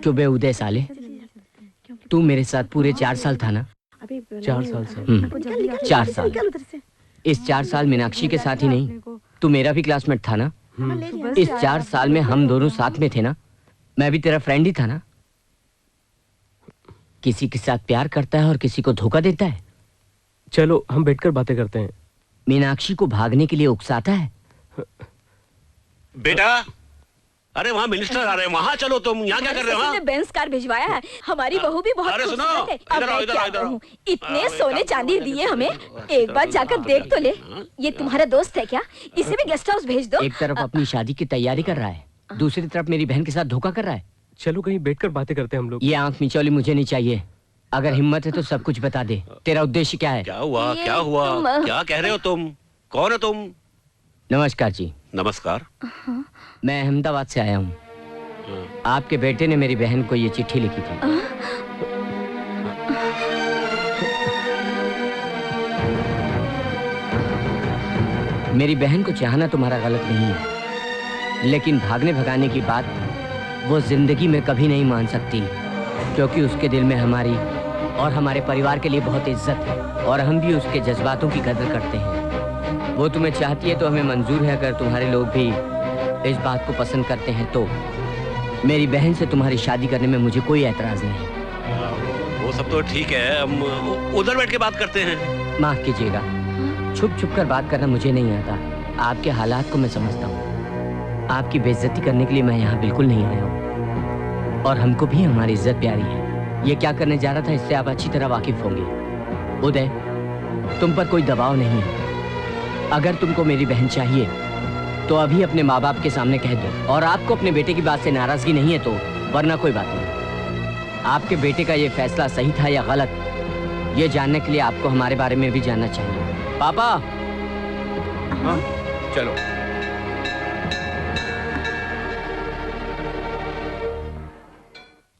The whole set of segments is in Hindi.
चुबे उदय साले, तू मेरे साथ पूरे 4 साल था ना? 4 साल से। 4 साल। इस 4 साल मीनाक्षी के साथ ही नहीं, तू मेरा भी क्लासमेट था ना? इस 4 साल में हम दोनों साथ में थे ना? मैं भी तेरा फ्रेंड ही था ना? किसी के साथ प्यार करता है और किसी को धोखा देता है। चलो हम बैठकर बातें करते हैं। मीनाक्षी को भागने के लिए उकसाता है। बेटा, अरे वहाँ मिनिस्टर आ रहे हैं, वहाँ चलो। तुम यहाँ क्या कर रहे हो? हमने बेंस कार भिजवाया है, हमारी बहू भी बहुत अरे सुनो, खूबसूरत है। अब इधर आओ, मैं इधर क्या आओ, इधर आओ। कहूँ, इतने सोने चांदी दिए हमें, एक बार जाकर देख तो ले। ये तुम्हारा दोस्त है क्या? इसे भी गेस्ट हाउस भेज दो। एक तरफ अपनी शादी की तैयारी कर रहा है, दूसरी तरफ मेरी बहन के साथ धोखा कर रहा है। चलो कहीं बैठकर बातें करते हैं हम लोग। ये आंख मिचौली मुझे नहीं चाहिए। अगर हिम्मत है तो सब कुछ बता दे। तेरा उद्देश्य क्या है? क्या हुआ? ये क्या हुआ? तुम- क्या कह रहे हो तुम? कौन है तुम? नमस्कार जी, नमस्कार। मैं अहमदाबाद से आया हूँ। आपके बेटे ने मेरी बहन को ये चिट्ठी लिखी थी। मेरी बहन को चाहना तुम्हारा गलत नहीं है, लेकिन भागने भगाने की बात वो जिंदगी में कभी नहीं मान सकती, क्योंकि उसके दिल में हमारी और हमारे परिवार के लिए बहुत इज्जत है और हम भी उसके जज्बातों की कदर करते हैं। वो तुम्हें चाहती है तो हमें मंजूर है। अगर तुम्हारे लोग भी इस बात को पसंद करते हैं तो मेरी बहन से तुम्हारी शादी करने में मुझे कोई एतराज नहीं। वो सब तो ठीक है, हम उधर बैठ के बात करते हैं। माफ कीजिएगा, छुप छुप कर बात करना मुझे नहीं आता। आपके हालात को मैं समझता हूँ। आपकी बेइज्जती करने के लिए मैं यहाँ बिल्कुल नहीं आया हूँ, और हमको भी हमारी इज्जत प्यारी है। ये क्या करने जा रहा था इससे आप अच्छी तरह वाकिफ होंगे। उदय, तुम पर कोई दबाव नहीं है। अगर तुमको मेरी बहन चाहिए तो अभी अपने माँ बाप के सामने कह दो, और आपको अपने बेटे की बात से नाराजगी नहीं है तो वरना कोई बात नहीं। आपके बेटे का ये फैसला सही था या गलत, ये जानने के लिए आपको हमारे बारे में भी जानना चाहिए। पापा। हाँ, चलो।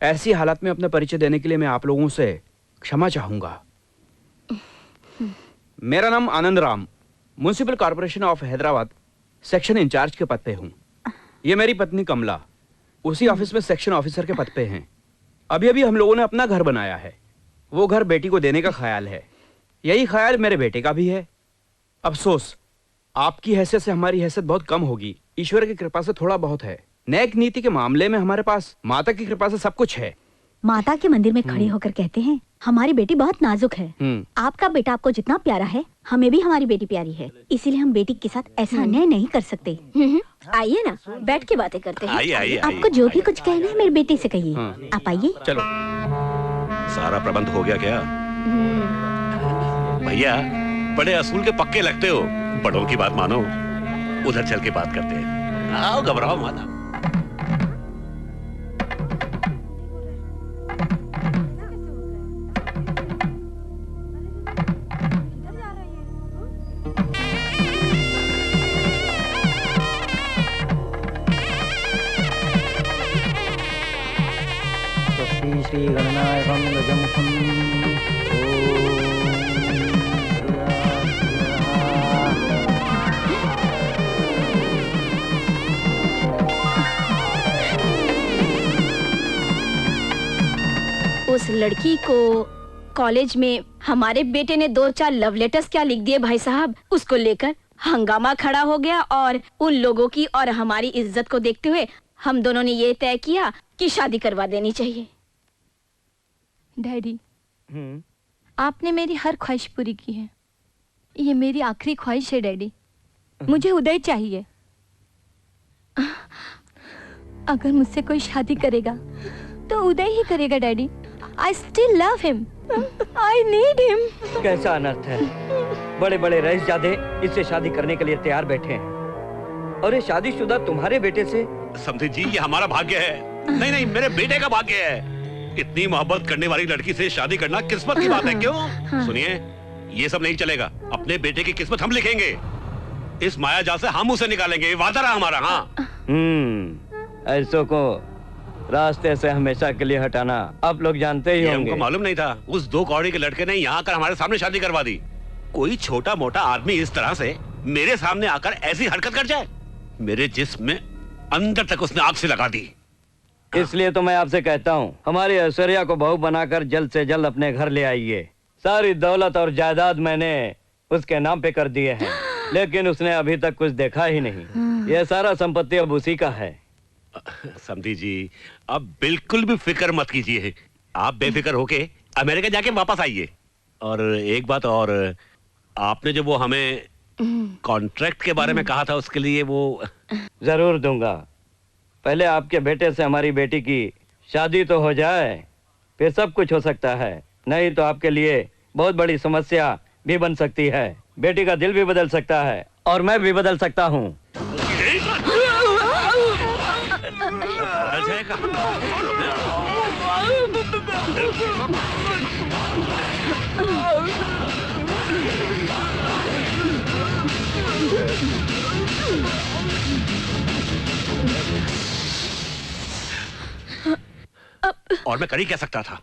ऐसी हालत में अपना परिचय देने के लिए मैं आप लोगों से क्षमा चाहूंगा। मेरा नाम Anand Ram, municipal corporation of Hyderabad section in-charge के पद पे हूँ। ये मेरी पत्नी कमला उसी ऑफिस में सेक्शन ऑफिसर के पद पे हैं। अभी अभी हम लोगों ने अपना घर बनाया है। वो घर बेटी को देने का ख्याल है। यही ख्याल मेरे बेटे का भी है। अफसोस, आपकी हैसियत से हमारी हैसियत बहुत कम होगी। ईश्वर की कृपा से थोड़ा बहुत है। नेक नीति के मामले में हमारे पास माता की कृपा से सब कुछ है। माता के मंदिर में खड़े होकर कहते हैं हमारी बेटी बहुत नाजुक है। आपका बेटा आपको जितना प्यारा है हमें भी हमारी बेटी प्यारी है, इसीलिए हम बेटी के साथ ऐसा अन्याय नहीं कर सकते। आइए ना, बैठ के बातें करते हैं। आइए आइए। आपको जो भी कुछ कहना है मेरी बेटी से कहिए। आप आइए। चलो। सारा प्रबंध हो गया क्या? भैया, बड़े असूल के पक्के लगते हो। बड़ों की बात मानो। उधर चल के बात करते हैं। आओ, घबराओ मत। श्री गणनायकं गजमुखं उस लड़की को कॉलेज में हमारे बेटे ने 2-4 लव लेटर्स क्या लिख दिए भाई साहब। उसको लेकर हंगामा खड़ा हो गया और उन लोगों की और हमारी इज्जत को देखते हुए हम दोनों ने ये तय किया कि शादी करवा देनी चाहिए। डैडी, आपने मेरी हर ख्वाहिश पूरी की है। ये मेरी आखिरी ख्वाहिश है डैडी। मुझे उदय चाहिए। अगर मुझसे कोई शादी करेगा तो उदय ही करेगा daddy. I still love him. I need him. कैसा अनर्थ है। बड़े बड़े रईसजादे इससे शादी करने के लिए तैयार बैठे हैं, और ये शादीशुदा तुम्हारे बेटे से। समझे जी, ये हमारा भाग्य है। नहीं नहीं, मेरे बेटे का भाग्य है। इतनी मोहब्बत करने वाली लड़की से शादी करना किस्मत की बात है। क्यों? सुनिए, ये सब नहीं चलेगा। अपने बेटे की किस्मत हम लिखेंगे। इस माया जाल से हम उसे निकालेंगे, वादा रहा हमारा। हाँ। ऐसों को रास्ते से हमेशा के लिए हटाना आप लोग जानते ही होंगे। हमको मालूम नहीं था। उस 2 कौड़ी के लड़के ने यहाँ आकर हमारे सामने शादी करवा दी। कोई छोटा मोटा आदमी इस तरह से मेरे सामने आकर ऐसी हरकत कर जाए? मेरे जिस्म में अंदर तक उसने आग से लगा दी। इसलिए तो मैं आपसे कहता हूँ हमारी ऐश्वर्या को बहू बनाकर जल्द से जल्द अपने घर ले आइए। सारी दौलत और जायदाद मैंने उसके नाम पे कर दिए हैं, लेकिन उसने अभी तक कुछ देखा ही नहीं। ये सारा संपत्ति अब उसी का है। समधी जी, अब बिल्कुल भी फिक्र मत कीजिए। आप बेफिक्र होके अमेरिका जाके वापस आइए। और एक बात और, आपने जो वो हमें कॉन्ट्रैक्ट के बारे में कहा था, उसके लिए वो जरूर दूंगा। पहले आपके बेटे से हमारी बेटी की शादी तो हो जाए, फिर सब कुछ हो सकता है। नहीं तो आपके लिए बहुत बड़ी समस्या भी बन सकती है। बेटी का दिल भी बदल सकता है और मैं भी बदल सकता हूँ। और मैं कर ही क्या सकता था?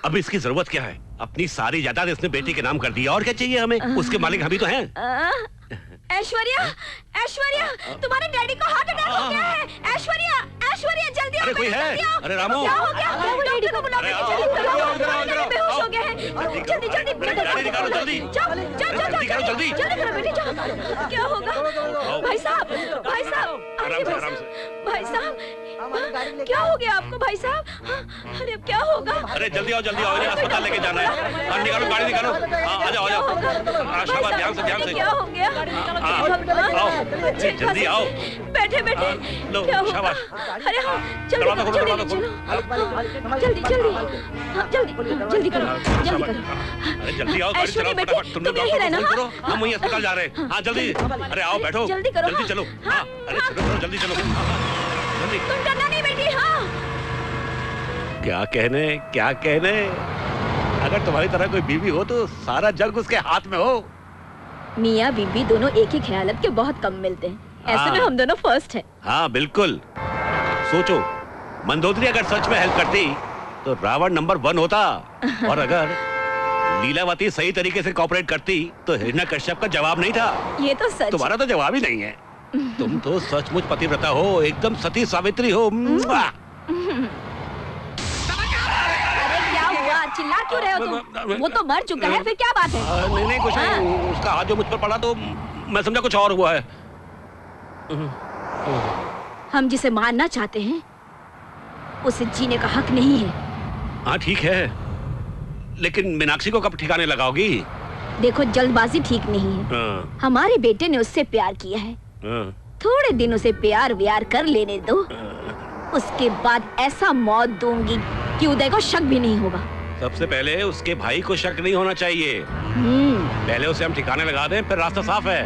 अब इसकी जरूरत क्या है? अपनी सारी जायदाद इसने बेटी के नाम कर दी, और क्या चाहिए हमें? उसके मालिक हम ही तो हैं। ऐश्वर्या, ऐश्वर्या, तुम्हारे डैडी को हार्ट अटैक हो गया है। ऐश्वर्या, ऐश्वर्या, जल्दी आओ। अरे कोई है? अरे रामू, क्या हो गया? डॉक्टर को बुलाओ, बेहोश हो गए हैं। जल्दी जल्दी गाड़ी निकालो, जल्दी जाओ, जल्दी करो बेटी, जाओ। क्या होगा? भाई साहब, भाई साहब, आराम से। भाई साहब, क्या हो गया आपको भाई साहब? अरे अब क्या होगा? अरे जल्दी आओ, इन्हें अस्पताल लेके जाना है। हाँ, निकालो, गाड़ी निकालो। हाँ, आ जाओ। शाबाश, ध्यान से। क्या हो गया? आओ, जल्दी आओ। बैठे लो, क्या होगा? शाबाश। अरे हाँ, जल्दी दरवाजा खोलो, चलो, जल्दी करो। अरे जल्दी आओ, गाड़ी चलाओ फटाफट। तुम लोग करो, हम वहीं अस्पताल जा रहे हैं। हाँ, जल्दी। अरे आओ, बैठो। जल्दी करो, जल्दी चलो। हाँ, अरे चलो, जल्दी चलो। जल्दी। तुम डरना नहीं बेटी। हाँ, क्या कहने? अगर तुम्हारी तरह कोई बीवी हो तो सारा जग उसके हाथ में हो। मियाँ बीबी दोनों एक ही ख्यालत के बहुत कम मिलते हैं। ऐसे में हम दोनों फर्स्ट हैं। हाँ बिल्कुल। सोचो, मंदोदरी अगर सच में हेल्प करती तो रावण नंबर 1 होता, और अगर लीलावती सही तरीके से कोऑपरेट करती तो हिरण्यकश्यप का जवाब नहीं था। ये तो सच। तुम्हारा तो जवाब ही नहीं है। तुम तो सचमुच पतिव्रता हो, एकदम सती सावित्री हो। चिल्ला क्यों रहे हो तुम? वो तो मर चुका है, फिर क्या बात है? नहीं कुछ नहीं। उसका हाथ जो मुझ पर पड़ा तो मैं समझा कुछ और हुआ है। हम जिसे मारना चाहते हैं उसे जीने का हक नहीं है। हाँ ठीक है, लेकिन मीनाक्षी को कब ठिकाने लगाओगी? देखो, जल्दबाजी ठीक नहीं है। हाँ। हमारे बेटे ने उससे प्यार किया है। हाँ। थोड़े दिन उसे प्यार व्यार कर लेने दो, उसके बाद ऐसा मौत दूंगी कि उदय को शक भी नहीं होगा। सबसे पहले उसके भाई को शक नहीं होना चाहिए। पहले उसे हम ठिकाने लगा दें, फिर रास्ता साफ है।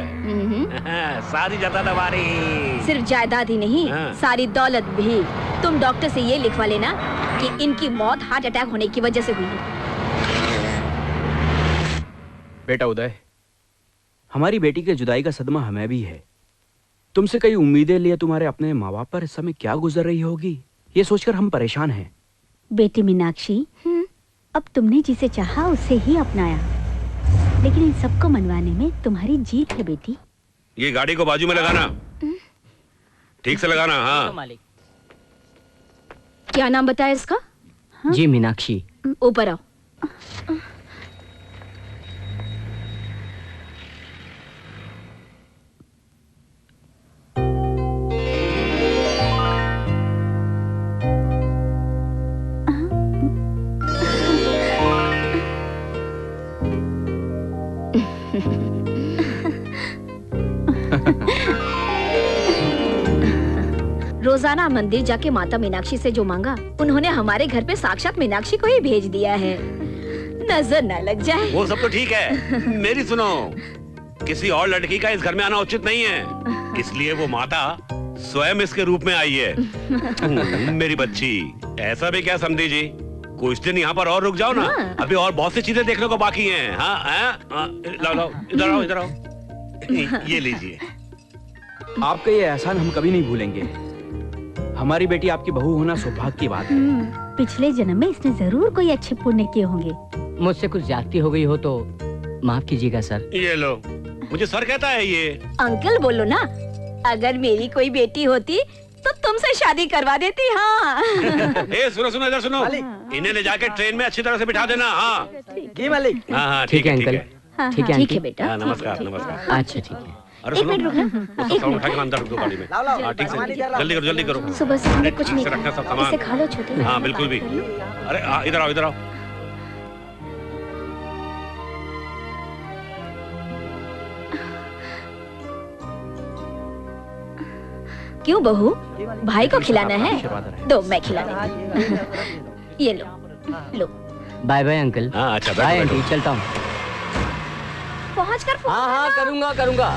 सारी जायदाद हमारी। सिर्फ जायदाद ही नहीं, सारी दौलत भी। तुम डॉक्टर से ये लिखवा लेना कि इनकी मौत हार्ट अटैक होने की वजह से हुई है। बेटा उदय, हमारी बेटी के जुदाई का सदमा हमें भी है। तुमसे कई उम्मीदें लिए तुम्हारे अपने माँ बाप पर इस समय क्या गुजर रही होगी, ये सोचकर हम परेशान हैं। बेटी मीनाक्षी, अब तुमने जिसे चाहा उसे ही अपनाया, लेकिन इन सबको मनवाने में तुम्हारी जीत है बेटी। ये गाड़ी को बाजू में लगाना, ठीक से लगाना। हाँ मालिक। क्या नाम बताया इसका? जी मीनाक्षी। ऊपर आओ। रोजाना मंदिर जाके माता मीनाक्षी से जो मांगा, उन्होंने हमारे घर पे साक्षात मीनाक्षी को ही भेज दिया है। नजर न लग जाए। वो सब तो ठीक है, मेरी सुनो। किसी और लड़की का इस घर में आना उचित नहीं है, इसलिए वो माता स्वयं इसके रूप में आई है। मेरी बच्ची, ऐसा भी क्या समझी जी? कुछ दिन यहाँ पर और रुक जाओ ना। अभी और बहुत सी चीजें देखने को बाकी हैं। हाँ, लाओ, इधर आओ। ये लीजिए। आपका ये एहसान हम कभी नहीं भूलेंगे। हमारी बेटी आपकी बहू होना सौभाग्य की बात है। पिछले जन्म में इसने जरूर कोई अच्छे पुण्य किए होंगे। मुझसे कुछ ज्यादती हो गई हो तो माफ कीजिएगा सर। ये लो, मुझे सर कहता है ये। अंकल बोलो ना। अगर मेरी कोई बेटी होती तो तुमसे शादी करवा देती। हाँ ए सुनो सुनो, इधर सुनो, इन्हें ले जाके ट्रेन में अच्छी तरह से बिठा देना। हाँ जी मालिक। हाँ ठीक है अंकल, ठीक है ठीक है आंटी। बेटा। हाँ, नमस्कार नमस्कार। अच्छा ठीक है। अरे एक सुनो, मिनट रुकना। वो सब सामान उठा के अंदर रख दो गाड़ी में। हाँ ठीक से, जल्दी करो जल्दी करो। सुबह से हमने कुछ ठीक नहीं से रखना सब खाया, सामान। इसे खा लो छोटे। हाँ बिल्कुल भी। अरे इधर आओ इधर आओ। क्यों बहू, भाई को खिलाना है? आशीर्वाद रहे। दो, मैं खिला देती हूँ। ये लो लो। Bye bye uncle. हाँ अच्छा बाय बैठो आंटी, बैठो। चलता हूँ। पहुँच कर फोन हाँ हाँ करना। करूँगा करूँगा।